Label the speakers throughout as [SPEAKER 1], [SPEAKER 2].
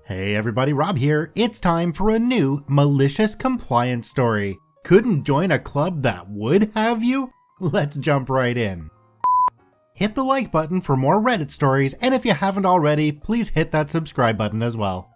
[SPEAKER 1] Hey everybody, Rob here. It's time for a new malicious compliance story. Couldn't join a club that would have you? Let's jump right in. Hit the like button for more Reddit stories, and if you haven't already, please hit that subscribe button as well.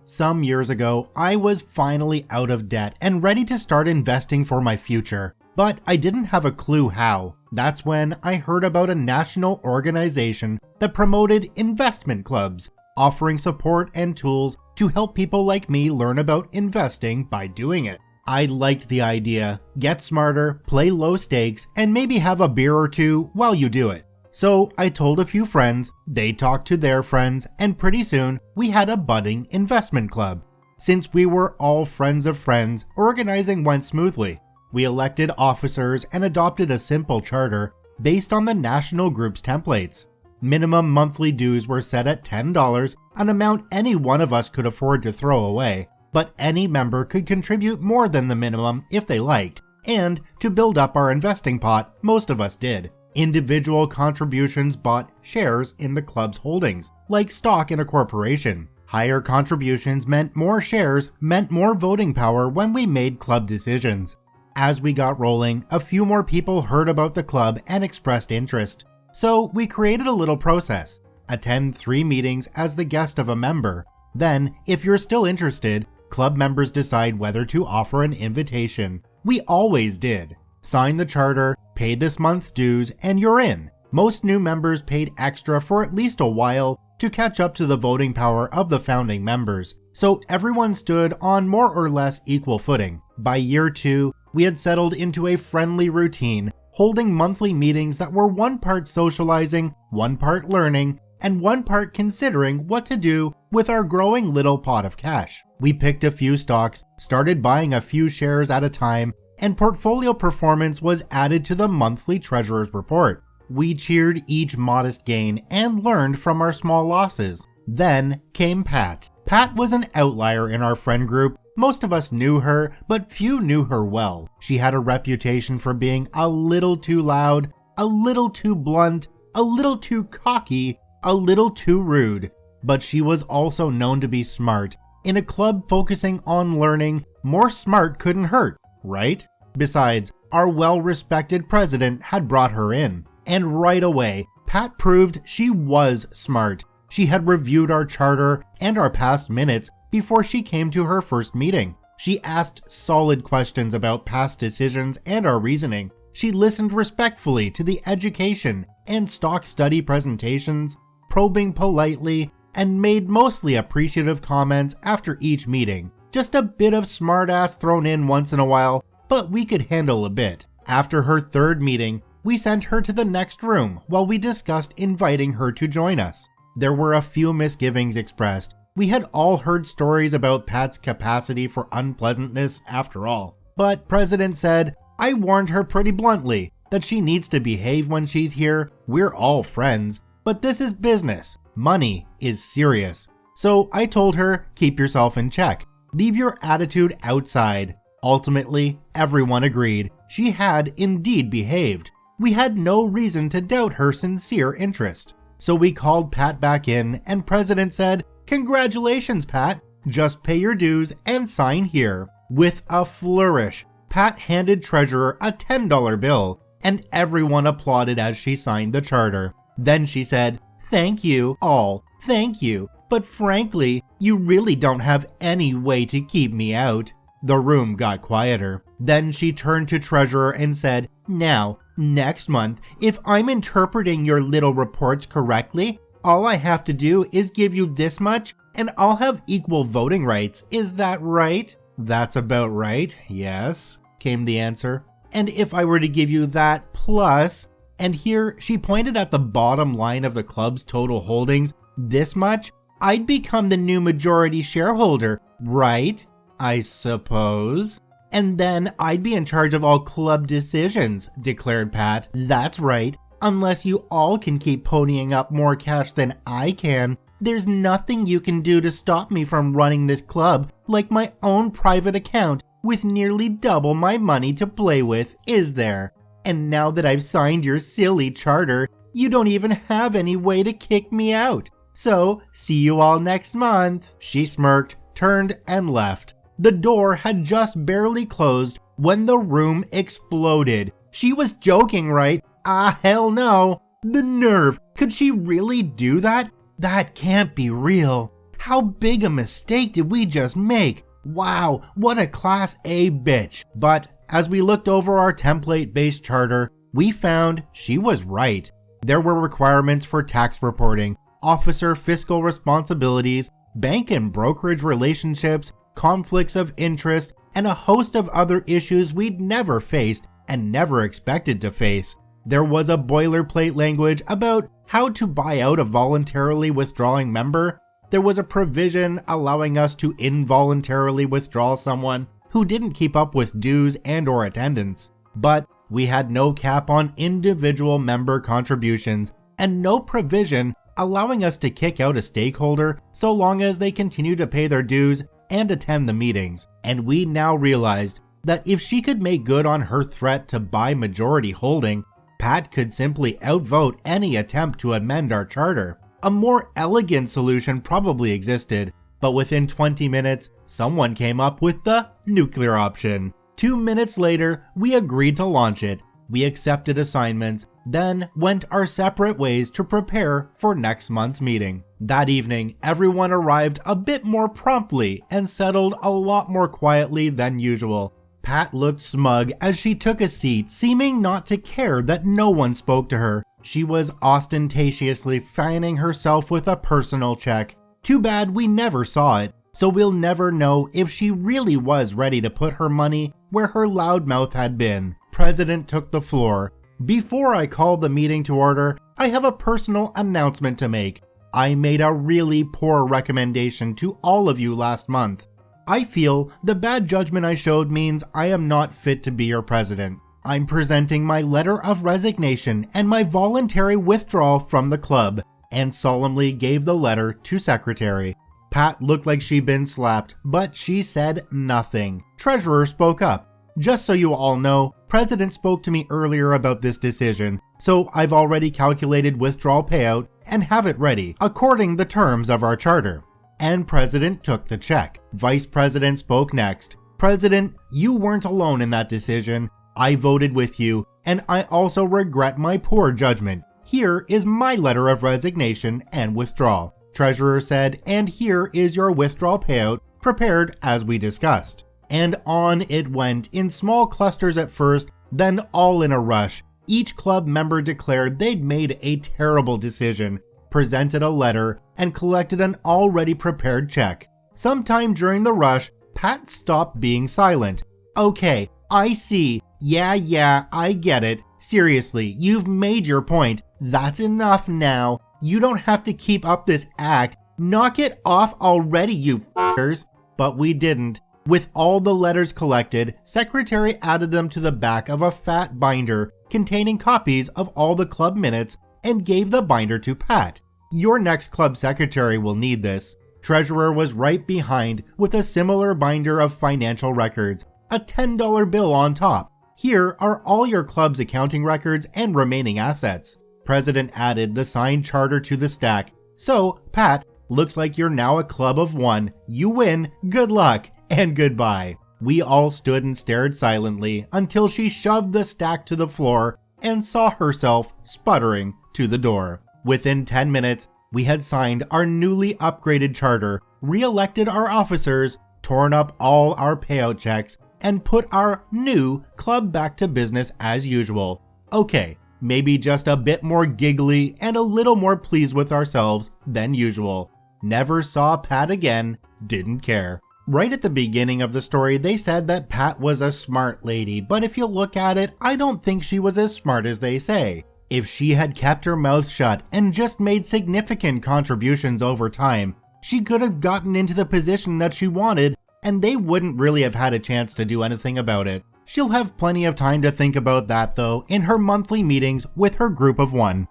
[SPEAKER 1] Some years ago, I was finally out of debt and ready to start investing for my future, but I didn't have a clue how. That's when I heard about a national organization that promoted investment clubs, offering support and tools to help people like me learn about investing by doing it. I liked the idea. Get smarter, play low stakes, and maybe have a beer or two while you do it. So I told a few friends, they talked to their friends, and pretty soon we had a budding investment club. Since we were all friends of friends, organizing went smoothly. We elected officers and adopted a simple charter based on the national group's templates. Minimum monthly dues were set at $10, an amount any one of us could afford to throw away, but any member could contribute more than the minimum if they liked, and to build up our investing pot, most of us did. Individual contributions bought shares in the club's holdings, like stock in a corporation. Higher contributions meant more shares, meant more voting power when we made club decisions. As we got rolling, a few more people heard about the club and expressed interest. So we created a little process. Attend 3 meetings as the guest of a member. Then, if you're still interested, club members decide whether to offer an invitation. We always did. Sign the charter, pay this month's dues, and you're in. Most new members paid extra for at least a while to catch up to the voting power of the founding members, so everyone stood on more or less equal footing. By year 2, we had settled into a friendly routine, holding monthly meetings that were one part socializing, one part learning, and one part considering what to do with our growing little pot of cash. We picked a few stocks, started buying a few shares at a time, and portfolio performance was added to the monthly treasurer's report. We cheered each modest gain and learned from our small losses. Then came Pat. Pat was an outlier in our friend group. Most of us knew her, but few knew her well. She had a reputation for being a little too loud, a little too blunt, a little too cocky, a little too rude. But she was also known to be smart. In a club focusing on learning, more smart couldn't hurt, right? Besides, our well-respected president had brought her in. And right away, Pat proved she was smart. She had reviewed our charter and our past minutes before she came to her first meeting. She asked solid questions about past decisions and our reasoning. She listened respectfully to the education and stock study presentations, probing politely, and made mostly appreciative comments after each meeting. Just a bit of smartass thrown in once in a while, but we could handle a bit. After her 3rd meeting, we sent her to the next room while we discussed inviting her to join us. There were a few misgivings expressed. We had all heard stories about Pat's capacity for unpleasantness after all. But President said, I warned her pretty bluntly that she needs to behave when she's here. We're all friends, but this is business. Money is serious. So I told her, keep yourself in check. Leave your attitude outside. Ultimately, everyone agreed. She had indeed behaved. We had no reason to doubt her sincere interest. So we called Pat back in, and President said, Congratulations, Pat. Just pay your dues and sign here. With a flourish, Pat handed Treasurer a $10 bill, and everyone applauded as she signed the charter. Then she said, Thank you all, thank you, but frankly, you really don't have any way to keep me out. The room got quieter. Then she turned to Treasurer and said, Now, next month, if I'm interpreting your little reports correctly, all I have to do is give you this much, and I'll have equal voting rights. Is that right? That's about right, yes, came the answer. And if I were to give you that plus, and here she pointed at the bottom line of the club's total holdings, this much, I'd become the new majority shareholder, right? I suppose. And then I'd be in charge of all club decisions, declared Pat. That's right. Unless you all can keep ponying up more cash than I can, there's nothing you can do to stop me from running this club like my own private account with nearly double my money to play with, is there? And now that I've signed your silly charter, you don't even have any way to kick me out. So, see you all next month. She smirked, turned, and left. The door had just barely closed when the room exploded. She was joking, right? Ah, hell no. The nerve. Could she really do that? That can't be real. How big a mistake did we just make? Wow, what a Class A bitch. But as we looked over our template-based charter, we found she was right. There were requirements for tax reporting, officer fiscal responsibilities, bank and brokerage relationships, conflicts of interest, and a host of other issues we'd never faced and never expected to face. There was a boilerplate language about how to buy out a voluntarily withdrawing member. There was a provision allowing us to involuntarily withdraw someone who didn't keep up with dues and/or attendance. But we had no cap on individual member contributions and no provision allowing us to kick out a stakeholder so long as they continue to pay their dues and attend the meetings. And we now realized that if she could make good on her threat to buy majority holding, Pat could simply outvote any attempt to amend our charter. A more elegant solution probably existed, but within 20 minutes, someone came up with the nuclear option. 2 minutes later, we agreed to launch it. We accepted assignments, then went our separate ways to prepare for next month's meeting. That evening, everyone arrived a bit more promptly and settled a lot more quietly than usual. Pat looked smug as she took a seat, seeming not to care that no one spoke to her. She was ostentatiously fanning herself with a personal check. Too bad we never saw it, so we'll never know if she really was ready to put her money where her loud mouth had been. President took the floor. Before I call the meeting to order, I have a personal announcement to make. I made a really poor recommendation to all of you last month. I feel the bad judgment I showed means I am not fit to be your president. I'm presenting my letter of resignation and my voluntary withdrawal from the club, and solemnly gave the letter to secretary. Pat looked like she'd been slapped, but she said nothing. Treasurer spoke up. Just so you all know, President spoke to me earlier about this decision, so I've already calculated withdrawal payout and have it ready, according the terms of our charter. And President took the check. Vice President spoke next. President, you weren't alone in that decision. I voted with you, and I also regret my poor judgment. Here is my letter of resignation and withdrawal. Treasurer said, and here is your withdrawal payout, prepared as we discussed. And on it went, in small clusters at first, then all in a rush. Each club member declared they'd made a terrible decision, presented a letter, and collected an already prepared check. Sometime during the rush, Pat stopped being silent. Okay, I see. Yeah, I get it. Seriously, you've made your point. That's enough now. You don't have to keep up this act. Knock it off already, you f***ers. But we didn't. With all the letters collected, Secretary added them to the back of a fat binder containing copies of all the club minutes and gave the binder to Pat. Your next club secretary will need this. Treasurer was right behind with a similar binder of financial records, a $10 bill on top. Here are all your club's accounting records and remaining assets. President added the signed charter to the stack. So, Pat, looks like you're now a club of one. You win, good luck, and goodbye. We all stood and stared silently until she shoved the stack to the floor and saw herself sputtering to the door. Within 10 minutes, we had signed our newly upgraded charter, re-elected our officers, torn up all our payout checks, and put our new club back to business as usual. Okay, maybe just a bit more giggly and a little more pleased with ourselves than usual. Never saw Pat again, didn't care. Right at the beginning of the story, they said that Pat was a smart lady, but if you look at it, I don't think she was as smart as they say. If she had kept her mouth shut and just made significant contributions over time, she could have gotten into the position that she wanted, and they wouldn't really have had a chance to do anything about it. She'll have plenty of time to think about that though in her monthly meetings with her group of one.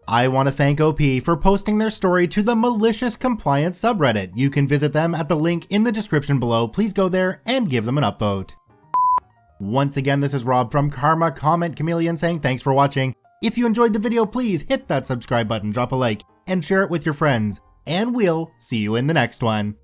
[SPEAKER 1] I want to thank OP for posting their story to the Malicious Compliance subreddit. You can visit them at the link in the description below. Please go there and give them an upvote. Once again, this is Rob from Karma Comment Chameleon saying thanks for watching. If you enjoyed the video, please hit that subscribe button, drop a like, and share it with your friends. And we'll see you in the next one.